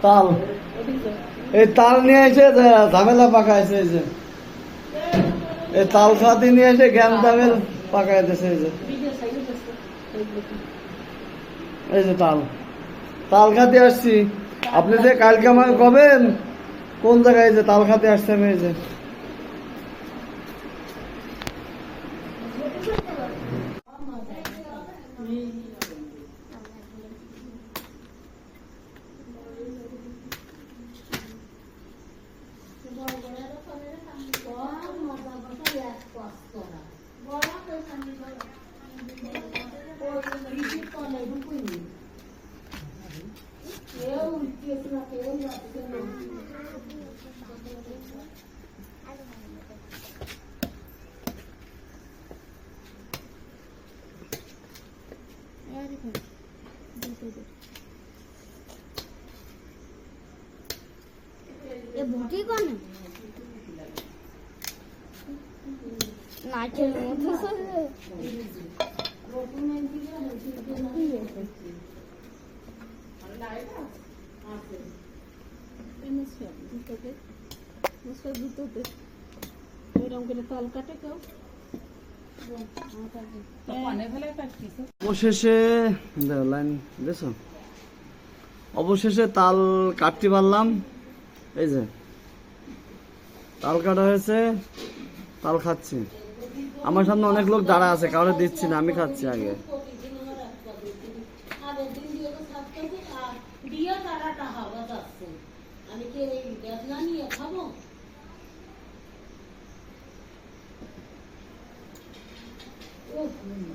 তাল, এই তাল নিয়ে এসে ঝামেলা পাকাইছে। এই যে এই তাল খাতি নিয়ে এসে জ্ঞান দামের পাকাইতেছে। এই যে তাল তাল খাতে আসছি। আপনি যে কালকে আমাকে কবেন কোন জায়গায় যে তাল খাতে আসছে আমি। এই যে বুটি কোন নাচের মতো অবশেষে লাইন দেখছো, অবশেষে তাল কাটতে পারলাম। এই যে তাল কাটা হয়েছে, তাল খাচ্ছি। আমার সামনে অনেক লোক দাঁড়া আছে, কাউকে দিচ্ছি না, আমি খাচ্ছি আগে।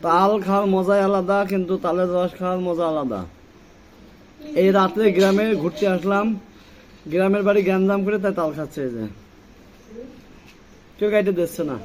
তাল খাওয়ার মজাই আলাদা, কিন্তু তালের রস খাওয়ার মজা আলাদা। এই রাত্রে গ্রামে ঘুরতে আসলাম, গ্রামের বাড়ি গ্যাঞ্জাম করে, তাই তাল খাচ্ছে। এই যে কেউ গাইতে দিচ্ছে না।